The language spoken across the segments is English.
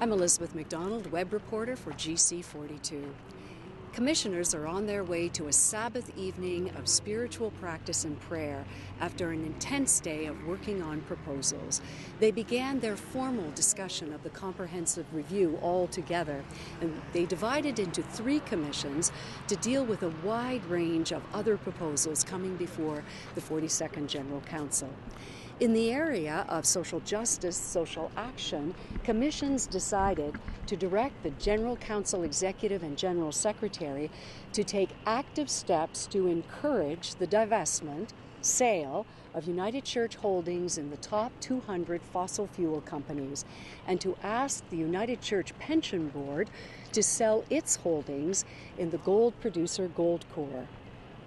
I'm Elizabeth McDonald, web reporter for GC42. Commissioners are on their way to a Sabbath evening of spiritual practice and prayer after an intense day of working on proposals. They began their formal discussion of the comprehensive review all together, and they divided into 3 commissions to deal with a wide range of other proposals coming before the 42nd General Council. In the area of social justice, social action, commissions decided to direct the General Council Executive and General Secretary to take active steps to encourage the divestment, sale of United Church holdings in the top 200 fossil fuel companies, and to ask the United Church Pension Board to sell its holdings in the gold producer Goldcorp.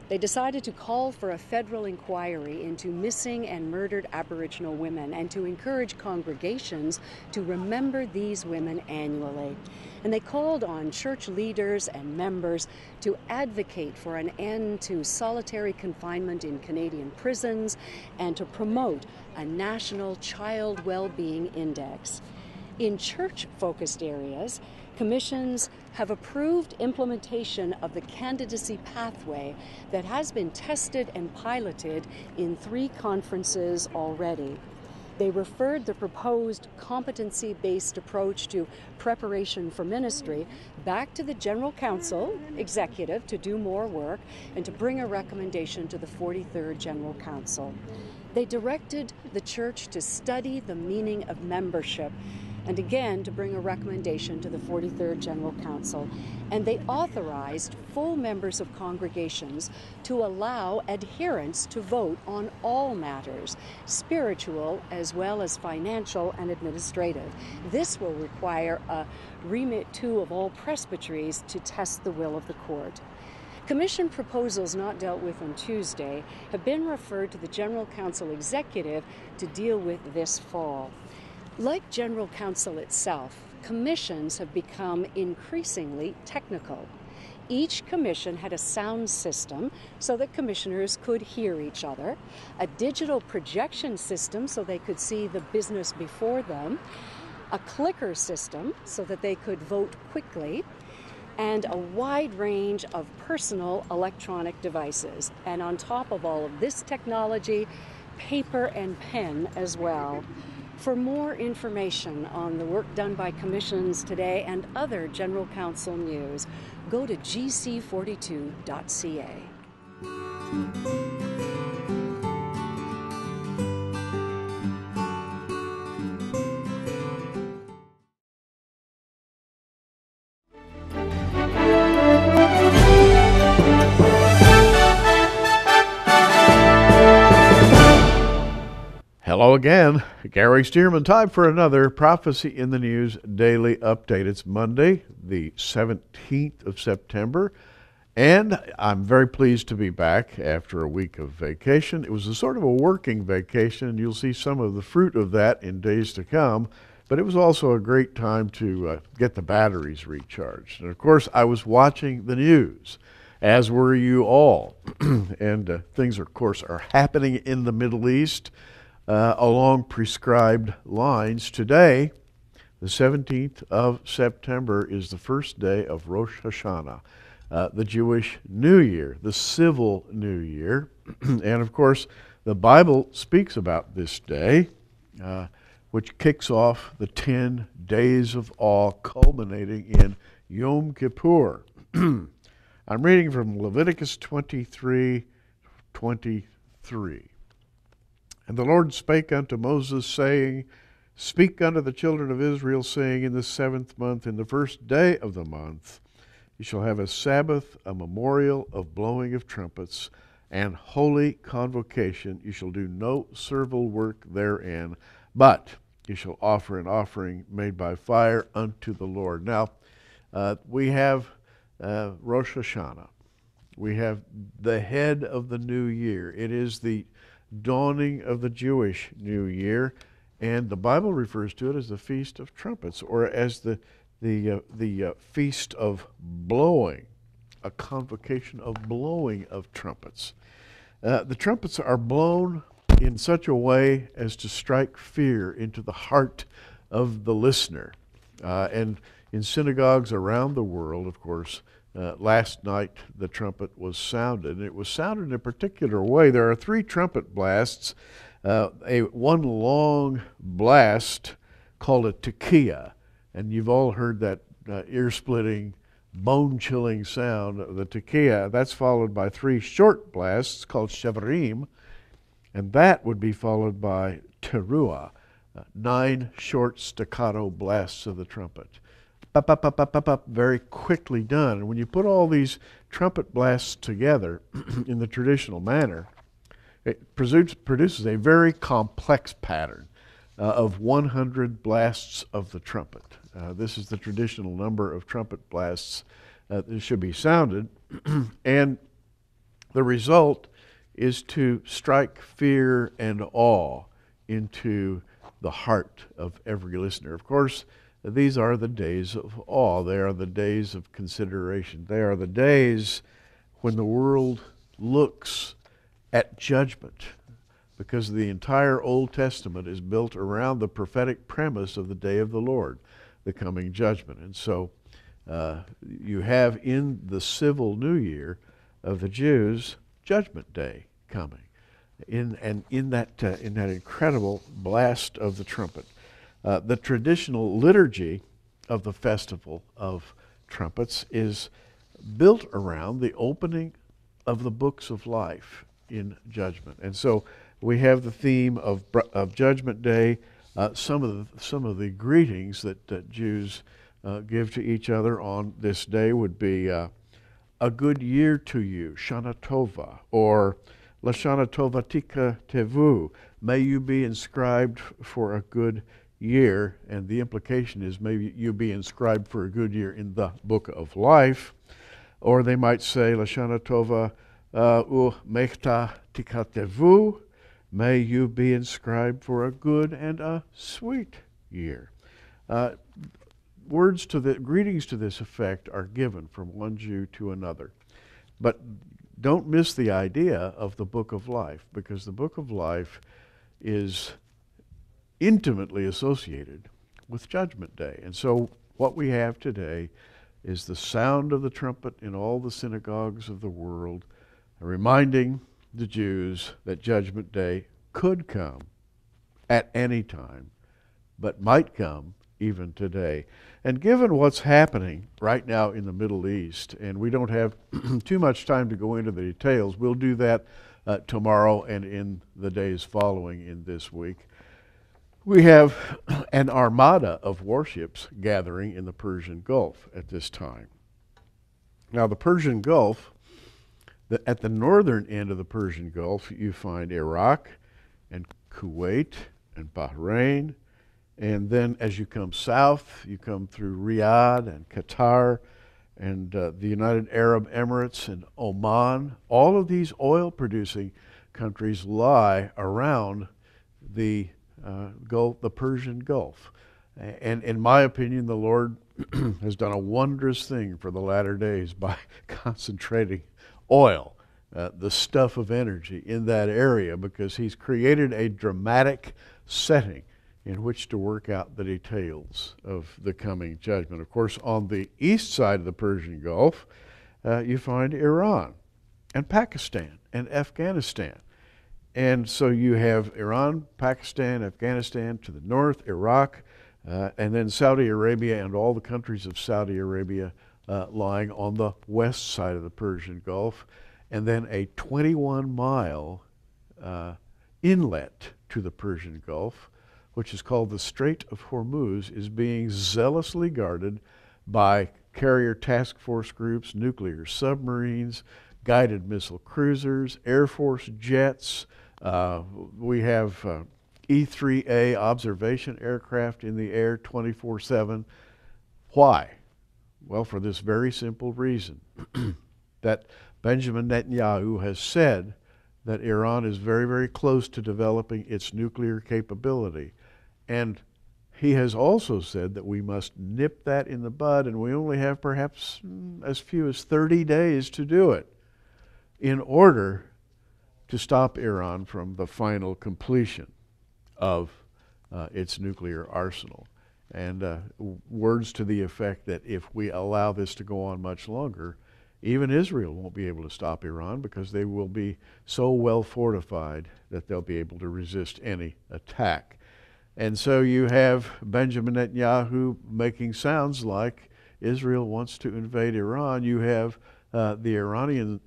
They decided to call for a federal inquiry into missing and murdered Aboriginal women and to encourage congregations to remember these women annually. And they called on church leaders and members to advocate for an end to solitary confinement in Canadian prisons and to promote a national child well-being index. In church-focused areas, commissions have approved implementation of the candidacy pathway that has been tested and piloted in 3 conferences already. They referred the proposed competency-based approach to preparation for ministry back to the General Council Executive to do more work and to bring a recommendation to the 43rd General Council. They directed the church to study the meaning of membership and again to bring a recommendation to the 43rd General Council. And they authorized full members of congregations to allow adherents to vote on all matters, spiritual as well as financial and administrative. This will require a remit too of all presbyteries to test the will of the court. Commission proposals not dealt with on Tuesday have been referred to the General Council Executive to deal with this fall. Like General Council itself, commissions have become increasingly technical. Each commission had a sound system so that commissioners could hear each other, a digital projection system so they could see the business before them, a clicker system so that they could vote quickly, and a wide range of personal electronic devices. And on top of all of this technology, paper and pen as well. For more information on the work done by commissions today and other General Council news, go to gc42.ca. Hello again, Gary Stearman. Time for another Prophecy in the News daily update. It's Monday, the 17th of September, and I'm very pleased to be back after a week of vacation. It was a sort of a working vacation, and you'll see some of the fruit of that in days to come, but it was also a great time to get the batteries recharged. And of course, I was watching the news, as were you all, and things, of course, are happening in the Middle East along prescribed lines. Today, the 17th of September, is the first day of Rosh Hashanah, the Jewish New Year, the civil New Year. And of course, the Bible speaks about this day, which kicks off the 10 days of awe, culminating in Yom Kippur. I'm reading from Leviticus 23:23. And the Lord spake unto Moses, saying, Speak unto the children of Israel, saying, In the 7th month, in the first day of the month, you shall have a Sabbath, a memorial of blowing of trumpets, and holy convocation. You shall do no servile work therein, but you shall offer an offering made by fire unto the Lord. Now, we have Rosh Hashanah. We have the head of the new year. It is the dawning of the Jewish New Year, and the Bible refers to it as the Feast of Trumpets, or as the Feast of Blowing, a convocation of blowing of trumpets. The trumpets are blown in such a way as to strike fear into the heart of the listener. And in synagogues around the world, of course, last night the trumpet was sounded. And it was sounded in a particular way. There are three trumpet blasts. One long blast called a tekiah, and you've all heard that ear-splitting, bone-chilling sound of the tekiah. That's followed by three short blasts called shevarim, and that would be followed by teruah, 9 short staccato blasts of the trumpet. Up, up, up, up, up, up, very quickly done. And when you put all these trumpet blasts together in the traditional manner, it produces a very complex pattern of 100 blasts of the trumpet. This is the traditional number of trumpet blasts that should be sounded. And the result is to strike fear and awe into the heart of every listener. Of course, these are the days of awe. They are the days of consideration. They are the days when the world looks at judgment, because the entire Old Testament is built around the prophetic premise of the day of the Lord, the coming judgment. And so you have in the civil new year of the Jews, Judgment Day coming, in that incredible blast of the trumpet. The traditional liturgy of the Festival of Trumpets is built around the opening of the books of life in judgment. And so we have the theme of Judgment Day. Some of the greetings that Jews give to each other on this day would be a good year to you, Shana Tova, or Lashana Tovatika Tevu, may you be inscribed for a good year, and the implication is maybe you be inscribed for a good year in the book of life. Or they might say, Lashana Tova Mechta Tikatevu, may you be inscribed for a good and a sweet year. Greetings to this effect are given from one Jew to another. But don't miss the idea of the book of life, because the book of life is intimately associated with Judgment Day. And so what we have today is the sound of the trumpet in all the synagogues of the world, reminding the Jews that Judgment Day could come at any time, but might come even today. And given what's happening right now in the Middle East, and we don't have too much time to go into the details, we'll do that tomorrow and in the days following in this week. We have an armada of warships gathering in the Persian Gulf at this time. Now, the Persian Gulf, at the northern end of the Persian Gulf, you find Iraq and Kuwait and Bahrain. And then as you come south, you come through Riyadh and Qatar and the United Arab Emirates and Oman. All of these oil-producing countries lie around the Persian Gulf. And in my opinion, the Lord has done a wondrous thing for the latter days by concentrating oil, the stuff of energy, in that area, because He's created a dramatic setting in which to work out the details of the coming judgment. Of course, on the east side of the Persian Gulf, you find Iran and Pakistan and Afghanistan. And so you have Iran, Pakistan, Afghanistan to the north, Iraq, and then Saudi Arabia and all the countries of Saudi Arabia lying on the west side of the Persian Gulf, and then a 21-mile inlet to the Persian Gulf, which is called the Strait of Hormuz, is being zealously guarded by carrier task force groups, nuclear submarines, guided missile cruisers, Air Force jets. We have E-3A observation aircraft in the air 24/7. Why? Well, for this very simple reason, that Benjamin Netanyahu has said that Iran is very, very close to developing its nuclear capability. And he has also said that we must nip that in the bud, and we only have perhaps as few as 30 days to do it in order to stop Iran from the final completion of its nuclear arsenal. and words to the effect that if we allow this to go on much longer, even Israel won't be able to stop Iran, because they will be so well fortified that they'll be able to resist any attack. And so you have Benjamin Netanyahu making sounds like Israel wants to invade Iran. You have the Iranian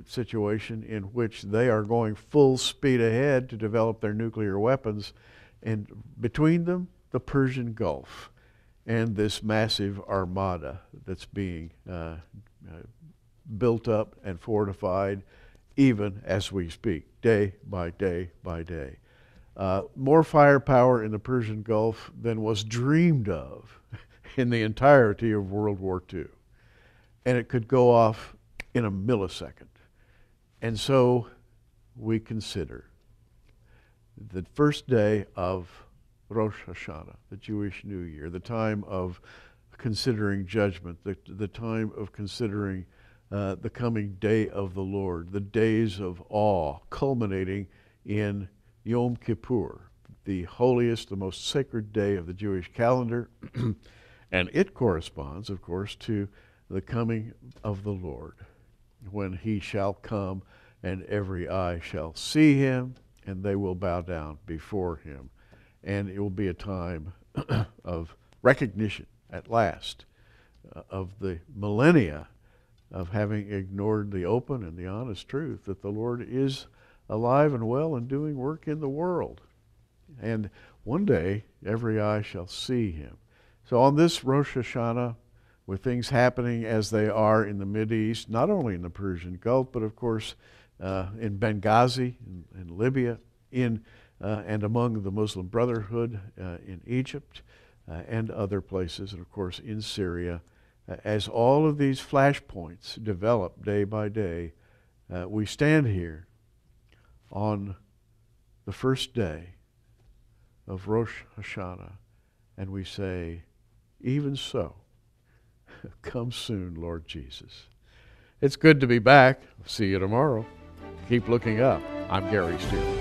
situation, in which they are going full speed ahead to develop their nuclear weapons, and between them, the Persian Gulf and this massive armada that's being built up and fortified even as we speak, day by day by day. More firepower in the Persian Gulf than was dreamed of in the entirety of World War II. And it could go off in a millisecond. And so we consider the first day of Rosh Hashanah, the Jewish New Year, the time of considering judgment, the time of considering the coming day of the Lord, the days of awe, culminating in Yom Kippur, the holiest, the most sacred day of the Jewish calendar. And it corresponds, of course, to the coming of the Lord, when he shall come and every eye shall see him, and they will bow down before him. And it will be a time of recognition at last of the millennia of having ignored the open and the honest truth that the Lord is alive and well and doing work in the world. And one day every eye shall see him. So on this Rosh Hashanah, with things happening as they are in the Mideast, not only in the Persian Gulf, but of course in Benghazi, in Libya, and among the Muslim Brotherhood in Egypt and other places, and of course in Syria, as all of these flashpoints develop day by day, we stand here on the first day of Rosh Hashanah, and we say, even so, come soon, Lord Jesus. It's good to be back. See you tomorrow. Keep looking up. I'm Gary Stearman.